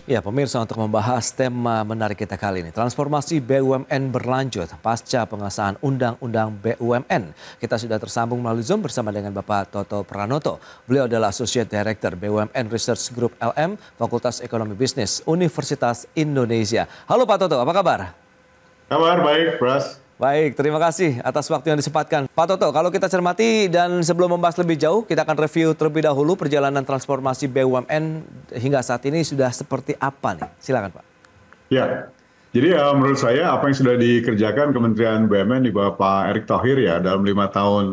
Ya, pemirsa, untuk membahas tema menarik kita kali ini, transformasi BUMN berlanjut pasca pengesahan Undang-Undang BUMN. Kita sudah tersambung melalui Zoom bersama dengan Bapak Toto Pranoto. Beliau adalah Associate Director BUMN Research Group LM, Fakultas Ekonomi Bisnis, Universitas Indonesia. Halo Pak Toto, apa kabar? Kabar baik, Pras. Baik, terima kasih atas waktu yang disempatkan. Pak Toto, kalau kita cermati dan sebelum membahas lebih jauh, kita akan review terlebih dahulu perjalanan transformasi BUMN hingga saat ini sudah seperti apa nih? Silakan Pak. Ya, jadi menurut saya apa yang sudah dikerjakan Kementerian BUMN di bawah Pak Erick Thohir ya dalam 5 tahun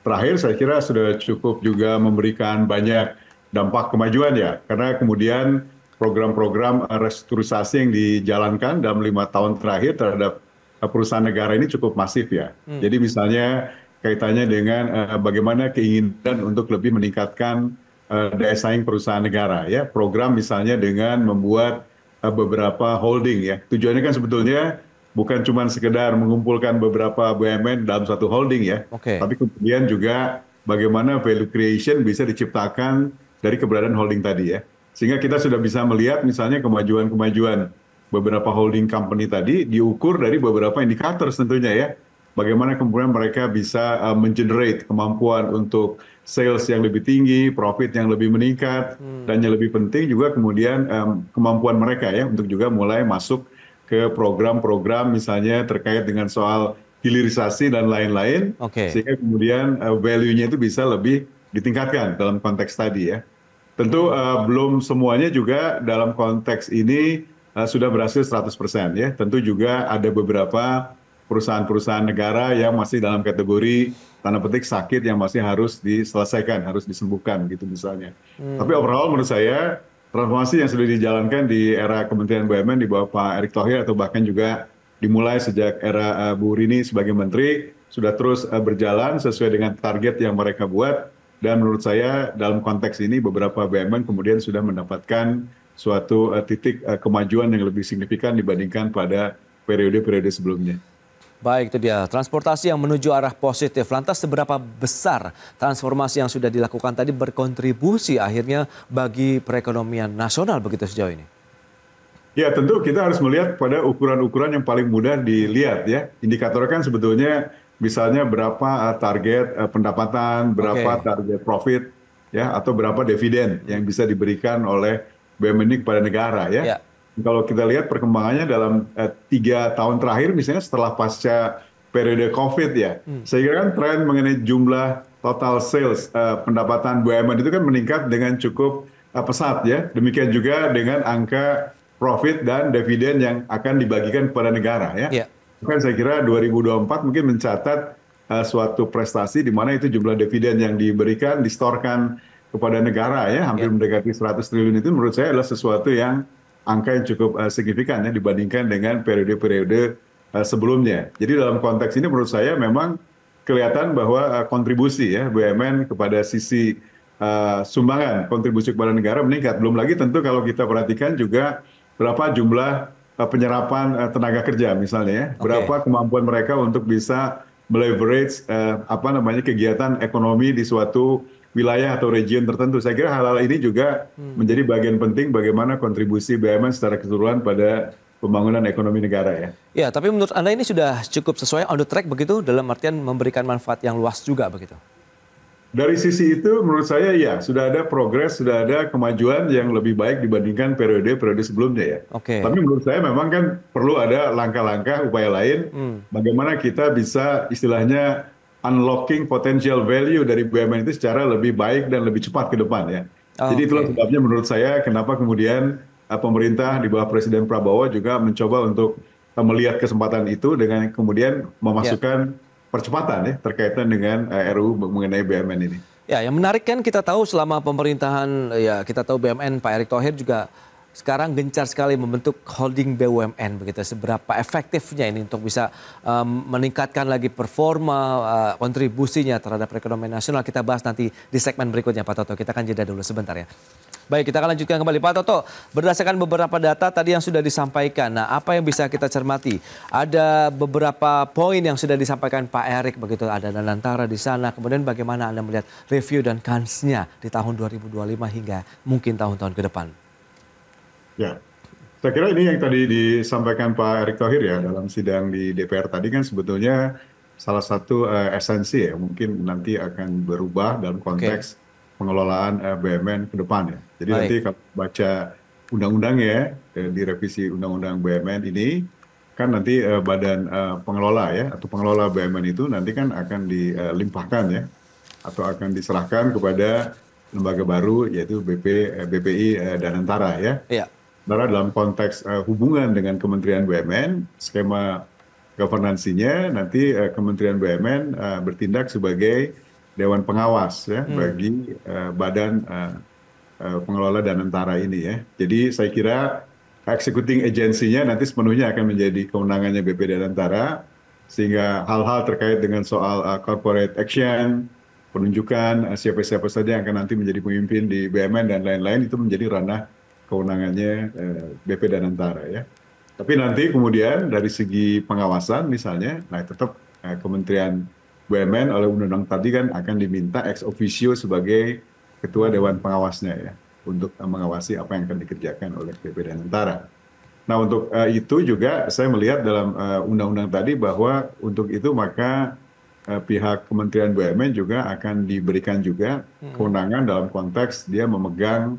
terakhir saya kira sudah cukup juga memberikan banyak dampak kemajuan ya. Karena kemudian program-program restrukturisasi yang dijalankan dalam 5 tahun terakhir terhadap perusahaan negara ini cukup masif ya. Jadi misalnya kaitannya dengan bagaimana keinginan untuk lebih meningkatkan daya saing perusahaan negara ya. Program misalnya dengan membuat beberapa holding ya. Tujuannya kan sebetulnya bukan cuma sekedar mengumpulkan beberapa BUMN dalam satu holding ya. Oke. Tapi kemudian juga bagaimana value creation bisa diciptakan dari keberadaan holding tadi ya. Sehingga kita sudah bisa melihat misalnya kemajuan-kemajuan beberapa holding company tadi diukur dari beberapa indikator tentunya ya. Bagaimana kemudian mereka bisa mengenerate kemampuan untuk sales yang lebih tinggi, profit yang lebih meningkat, dan yang lebih penting juga kemudian kemampuan mereka ya untuk juga mulai masuk ke program-program misalnya terkait dengan soal hilirisasi dan lain-lain, Oke. sehingga kemudian value-nya itu bisa lebih ditingkatkan dalam konteks tadi ya. Tentu belum semuanya juga dalam konteks ini sudah berhasil 100% ya. Tentu juga ada beberapa perusahaan-perusahaan negara yang masih dalam kategori tanda petik sakit yang masih harus diselesaikan, harus disembuhkan gitu misalnya. Tapi overall menurut saya transformasi yang sudah dijalankan di era Kementerian BUMN di bawah Pak Erick Thohir atau bahkan juga dimulai sejak era Bu Rini sebagai menteri sudah terus berjalan sesuai dengan target yang mereka buat. Dan menurut saya dalam konteks ini beberapa BUMN kemudian sudah mendapatkan suatu titik kemajuan yang lebih signifikan dibandingkan pada periode-periode sebelumnya. Baik, itu dia. Transportasi yang menuju arah positif. Lantas seberapa besar transformasi yang sudah dilakukan tadi berkontribusi akhirnya bagi perekonomian nasional begitu sejauh ini? Ya tentu kita harus melihat pada ukuran-ukuran yang paling mudah dilihat ya. Indikatornya kan sebetulnya misalnya berapa target pendapatan, berapa Oke. target profit ya, atau berapa dividen yang bisa diberikan oleh BUMN ini kepada negara ya. Ya. Kalau kita lihat perkembangannya dalam 3 tahun terakhir misalnya setelah pasca periode COVID ya, saya kira kan tren mengenai jumlah total sales pendapatan BUMN itu kan meningkat dengan cukup pesat ya. Demikian juga dengan angka profit dan dividen yang akan dibagikan kepada negara ya. Ya. Kan saya kira 2024 mungkin mencatat suatu prestasi di mana itu jumlah dividen yang diberikan, distorkan kepada negara ya, hampir mendekati 100 triliun itu menurut saya adalah sesuatu yang angka yang cukup signifikan ya dibandingkan dengan periode-periode sebelumnya. Jadi dalam konteks ini menurut saya memang kelihatan bahwa kontribusi ya BUMN kepada sisi sumbangan kontribusi kepada negara meningkat. Belum lagi tentu kalau kita perhatikan juga berapa jumlah penyerapan tenaga kerja misalnya ya, berapa kemampuan mereka untuk bisa meleverage kegiatan ekonomi di suatu wilayah atau region tertentu. Saya kira hal-hal ini juga menjadi bagian penting bagaimana kontribusi BUMN secara keseluruhan pada pembangunan ekonomi negara ya. Ya, tapi menurut Anda ini sudah cukup sesuai on the track begitu dalam artian memberikan manfaat yang luas juga begitu? Dari sisi itu menurut saya ya sudah ada progres, sudah ada kemajuan yang lebih baik dibandingkan periode-periode sebelumnya ya. Oke. Tapi menurut saya memang kan perlu ada langkah-langkah upaya lain bagaimana kita bisa istilahnya unlocking potential value dari BUMN itu secara lebih baik dan lebih cepat ke depan ya. Jadi itulah sebabnya menurut saya kenapa kemudian pemerintah di bawah Presiden Prabowo juga mencoba untuk melihat kesempatan itu dengan kemudian memasukkan percepatan ya terkaitan dengan RUU mengenai BUMN ini. Ya, yang menarik kan kita tahu selama pemerintahan ya kita tahu BUMN Pak Erick Thohir juga sekarang gencar sekali membentuk holding BUMN begitu. Seberapa efektifnya ini untuk bisa meningkatkan lagi performa kontribusinya terhadap perekonomian nasional kita bahas nanti di segmen berikutnya Pak Toto. Kita akan jeda dulu sebentar ya. Baik, kita akan lanjutkan kembali. Pak Toto, berdasarkan beberapa data tadi yang sudah disampaikan, nah apa yang bisa kita cermati? Ada beberapa poin yang sudah disampaikan Pak Erick, begitu ada Danantara di sana, kemudian bagaimana Anda melihat review dan kansnya di tahun 2025 hingga mungkin tahun-tahun ke depan? Ya, Saya kira ini yang tadi disampaikan Pak Erick Thohir ya dalam sidang di DPR tadi kan sebetulnya salah satu esensi ya mungkin nanti akan berubah dalam Oke, konteks pengelolaan BUMN ke depan ya. Jadi nanti baik. kalau baca undang-undang ya di revisi undang-undang BUMN ini kan nanti badan pengelola ya atau pengelola BUMN itu nanti kan akan dilimpahkan ya atau akan diserahkan kepada lembaga baru yaitu BPI Danantara ya. Iya. Sementara dalam konteks hubungan dengan Kementerian BUMN, skema governansinya nanti Kementerian BUMN bertindak sebagai dewan pengawas ya Hmm, bagi badan pengelola Danantara ini ya. Jadi saya kira executing agency-nya nanti sepenuhnya akan menjadi kewenangannya BP Danantara sehingga hal-hal terkait dengan soal corporate action, penunjukan siapa-siapa saja yang akan nanti menjadi pemimpin di BUMN dan lain-lain itu menjadi ranah kewenangannya BP Danantara ya. Tapi nanti kemudian dari segi pengawasan misalnya, nah tetap Kementerian BUMN oleh undang-undang tadi kan akan diminta ex officio sebagai ketua dewan pengawasnya ya untuk mengawasi apa yang akan dikerjakan oleh BP Danantara. Nah untuk itu juga saya melihat dalam undang-undang tadi bahwa untuk itu maka pihak Kementerian BUMN juga akan diberikan juga kewenangan dalam konteks dia memegang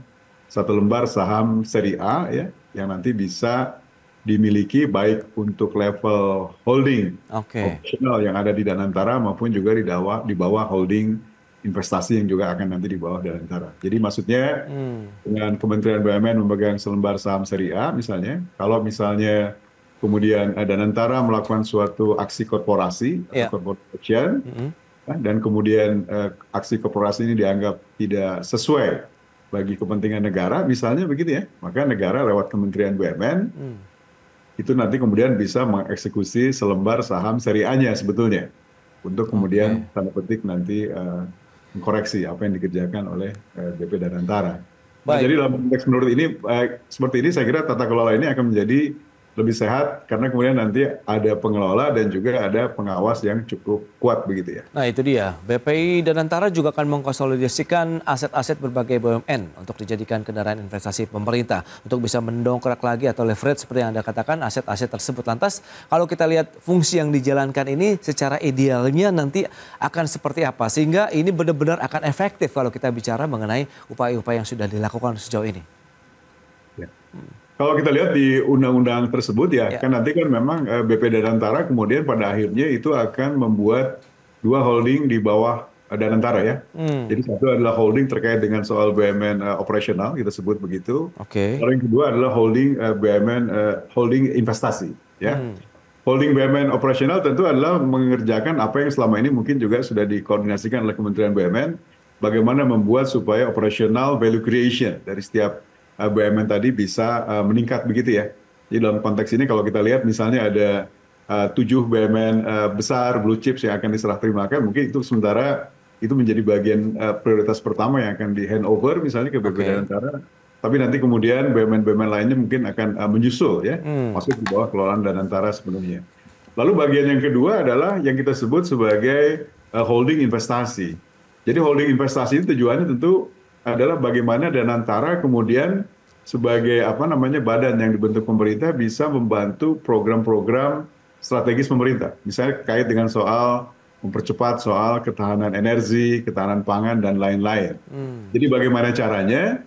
satu lembar saham seri A ya yang nanti bisa dimiliki baik untuk level holding oke. operasional yang ada di Danantara maupun juga di bawah holding investasi yang juga akan nanti di bawah Danantara. Jadi maksudnya Hmm, dengan Kementerian BUMN memegang selembar saham seri A misalnya, kalau misalnya kemudian Danantara melakukan suatu aksi korporasi atau iya. corporate action, Mm-mm. dan kemudian aksi korporasi ini dianggap tidak sesuai bagi kepentingan negara, misalnya begitu ya, maka negara lewat Kementerian BUMN Hmm, itu nanti kemudian bisa mengeksekusi selembar saham seri A-nya sebetulnya untuk kemudian oke. tanda petik nanti mengkoreksi apa yang dikerjakan oleh BP Danantara. Nah, Baik. jadi dalam konteks menurut ini seperti ini saya kira tata kelola ini akan menjadi lebih sehat karena kemudian nanti ada pengelola dan juga ada pengawas yang cukup kuat begitu ya. Nah itu dia, BPI Danantara juga akan mengkonsolidasikan aset-aset berbagai BUMN untuk dijadikan kendaraan investasi pemerintah untuk bisa mendongkrak lagi atau leverage seperti yang Anda katakan aset-aset tersebut. Lantas kalau kita lihat fungsi yang dijalankan ini secara idealnya nanti akan seperti apa sehingga ini benar-benar akan efektif kalau kita bicara mengenai upaya-upaya yang sudah dilakukan sejauh ini. Ya. Kalau kita lihat di undang-undang tersebut ya, Ya. kan nanti kan memang BP Danantara kemudian pada akhirnya itu akan membuat dua holding di bawah Danantara ya. Hmm, Jadi satu adalah holding terkait dengan soal BUMN operasional, kita sebut begitu. oke. Lalu yang kedua adalah holding BUMN holding investasi ya. Hmm, Holding BUMN operasional tentu adalah mengerjakan apa yang selama ini mungkin juga sudah dikoordinasikan oleh Kementerian BUMN, bagaimana membuat supaya operasional value creation dari setiap BUMN tadi bisa meningkat begitu ya. Jadi dalam konteks ini kalau kita lihat misalnya ada 7 BUMN besar blue chips yang akan diserah terimakan, mungkin itu sementara itu menjadi bagian prioritas pertama yang akan di handover misalnya ke BP oke. Danantara. Tapi nanti kemudian BUMN-BUMN lainnya mungkin akan menyusul ya, Hmm, masuk di bawah kelolaan Danantara sepenuhnya. Lalu bagian yang kedua adalah yang kita sebut sebagai holding investasi. Jadi holding investasi itu tujuannya tentu adalah bagaimana Danantara kemudian sebagai apa namanya badan yang dibentuk pemerintah bisa membantu program-program strategis pemerintah. Misalnya kait dengan soal mempercepat soal ketahanan energi, ketahanan pangan dan lain-lain. hmm, Jadi bagaimana caranya?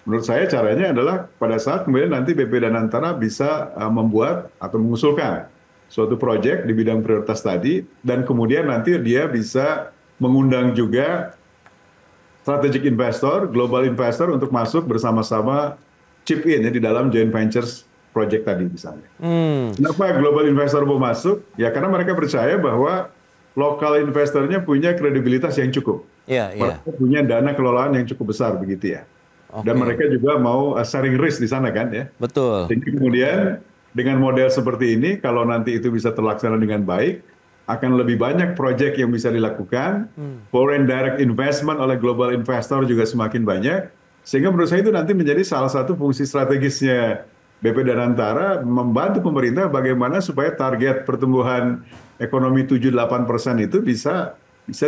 Menurut saya caranya adalah pada saat kemudian nanti BP Danantara bisa membuat atau mengusulkan suatu proyek di bidang prioritas tadi dan kemudian nanti dia bisa mengundang juga strategic investor, global investor untuk masuk bersama-sama chip in ya di dalam joint ventures project tadi misalnya. hmm, Kenapa global investor mau masuk? Ya karena mereka percaya bahwa lokal investornya punya kredibilitas yang cukup. iya, iya, Mereka punya dana kelolaan yang cukup besar begitu ya. Dan oke, mereka juga mau sharing risk di sana kan ya. betul. Jadi kemudian dengan model seperti ini, kalau nanti itu bisa terlaksana dengan baik, akan lebih banyak proyek yang bisa dilakukan, foreign direct investment oleh global investor juga semakin banyak, sehingga menurut saya itu nanti menjadi salah satu fungsi strategisnya BP Danantara membantu pemerintah bagaimana supaya target pertumbuhan ekonomi 7-8% itu bisa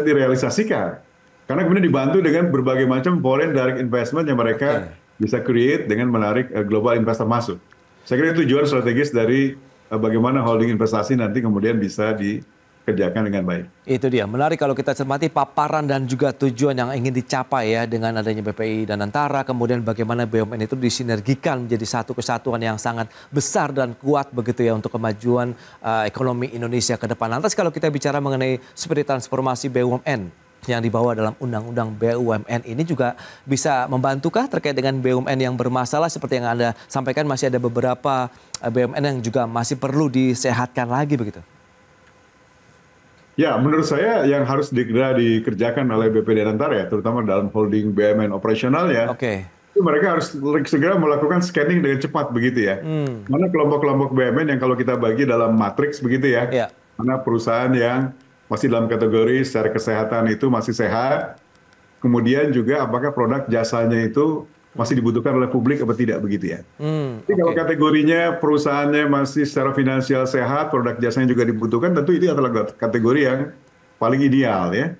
direalisasikan. Karena kemudian dibantu dengan berbagai macam foreign direct investment yang mereka Oke. bisa create dengan menarik global investor masuk. Saya kira itu tujuan strategis dari bagaimana holding investasi nanti kemudian bisa dikerjakan dengan baik. Itu dia, menarik kalau kita cermati paparan dan juga tujuan yang ingin dicapai ya dengan adanya BPI dan Antara, kemudian bagaimana BUMN itu disinergikan menjadi satu kesatuan yang sangat besar dan kuat begitu ya untuk kemajuan ekonomi Indonesia ke depan. Lantas kalau kita bicara mengenai spirit transformasi BUMN yang dibawa dalam Undang-Undang BUMN ini juga bisa membantukah terkait dengan BUMN yang bermasalah seperti yang Anda sampaikan masih ada beberapa BUMN yang juga masih perlu disehatkan lagi begitu? Ya, menurut saya yang harus dikerjakan oleh BPD Antara ya, terutama dalam holding BUMN operasional ya, Oke. itu mereka harus segera melakukan scanning dengan cepat begitu ya. Mana kelompok-kelompok BUMN yang kalau kita bagi dalam matriks begitu ya, Ya. mana perusahaan yang masih dalam kategori secara kesehatan itu masih sehat, kemudian juga apakah produk jasanya itu masih dibutuhkan oleh publik atau tidak begitu ya. Jadi kalau kategorinya perusahaannya masih secara finansial sehat, produk jasanya juga dibutuhkan, tentu ini adalah kategori yang paling ideal ya.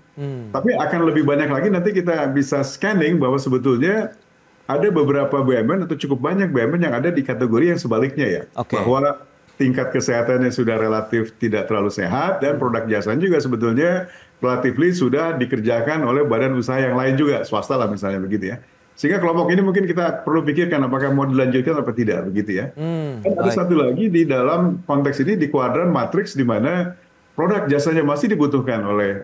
Tapi akan lebih banyak lagi nanti kita bisa scanning bahwa sebetulnya ada beberapa BUMN atau cukup banyak BUMN yang ada di kategori yang sebaliknya ya. Oke. Bahwa tingkat kesehatannya sudah relatif tidak terlalu sehat dan produk jasanya juga sebetulnya relatifly sudah dikerjakan oleh badan usaha yang lain juga, swasta lah misalnya begitu ya. Sehingga kelompok ini mungkin kita perlu pikirkan apakah mau dilanjutkan atau tidak begitu ya. Dan ada satu lagi di dalam konteks ini di kuadran matriks di mana produk jasanya masih dibutuhkan oleh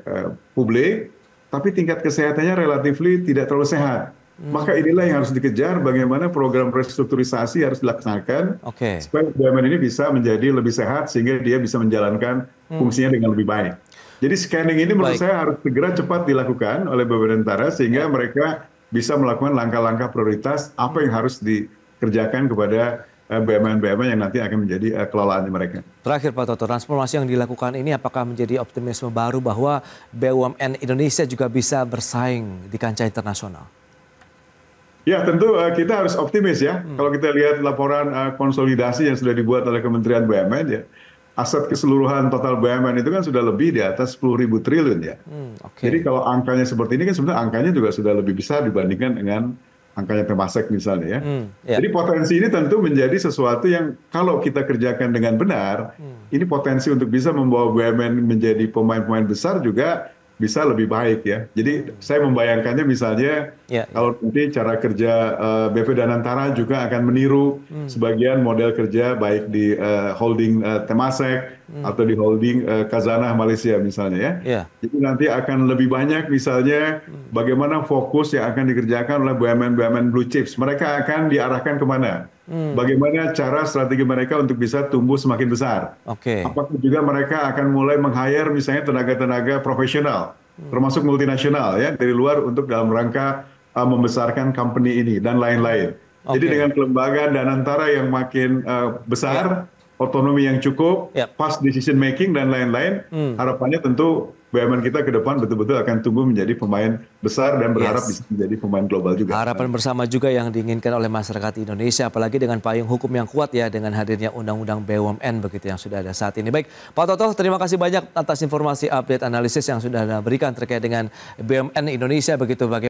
publik, tapi tingkat kesehatannya relatifly tidak terlalu sehat. Maka inilah yang harus dikejar bagaimana program restrukturisasi harus dilaksanakan supaya BUMN ini bisa menjadi lebih sehat sehingga dia bisa menjalankan fungsinya dengan lebih baik. Jadi scanning ini menurut saya harus segera cepat dilakukan oleh BUMN Antara sehingga mereka bisa melakukan langkah-langkah prioritas apa yang harus dikerjakan kepada BUMN-BUMN yang nanti akan menjadi kelolaan mereka. Terakhir Pak Toto, transformasi yang dilakukan ini apakah menjadi optimisme baru bahwa BUMN Indonesia juga bisa bersaing di kancah internasional? Ya tentu kita harus optimis ya. Kalau kita lihat laporan konsolidasi yang sudah dibuat oleh Kementerian BUMN ya, aset keseluruhan total BUMN itu kan sudah lebih di atas 10.000 triliun ya. Jadi kalau angkanya seperti ini kan sebenarnya angkanya juga sudah lebih besar dibandingkan dengan angkanya Temasek misalnya ya. Jadi potensi ini tentu menjadi sesuatu yang kalau kita kerjakan dengan benar, ini potensi untuk bisa membawa BUMN menjadi pemain-pemain besar juga bisa lebih baik ya. Jadi saya membayangkannya misalnya kalau nanti cara kerja BP dan Antara juga akan meniru sebagian model kerja baik di holding Temasek atau di holding Khazanah Malaysia misalnya ya. Jadi nanti akan lebih banyak misalnya bagaimana fokus yang akan dikerjakan oleh BUMN-BUMN blue chips. Mereka akan diarahkan kemana? Bagaimana cara strategi mereka untuk bisa tumbuh semakin besar. Apakah juga mereka akan mulai meng-hire misalnya tenaga-tenaga profesional, termasuk multinasional ya, dari luar untuk dalam rangka membesarkan company ini dan lain-lain. Jadi dengan kelembagaan dan Antara yang makin besar, otonomi yang cukup, fast decision making dan lain-lain, harapannya tentu BUMN kita ke depan betul-betul akan tumbuh menjadi pemain besar dan berharap bisa menjadi pemain global juga. Harapan bersama juga yang diinginkan oleh masyarakat Indonesia, apalagi dengan payung hukum yang kuat ya dengan hadirnya Undang-Undang BUMN begitu yang sudah ada saat ini. Baik, Pak Toto, terima kasih banyak atas informasi update analisis yang sudah Anda berikan terkait dengan BUMN Indonesia begitu.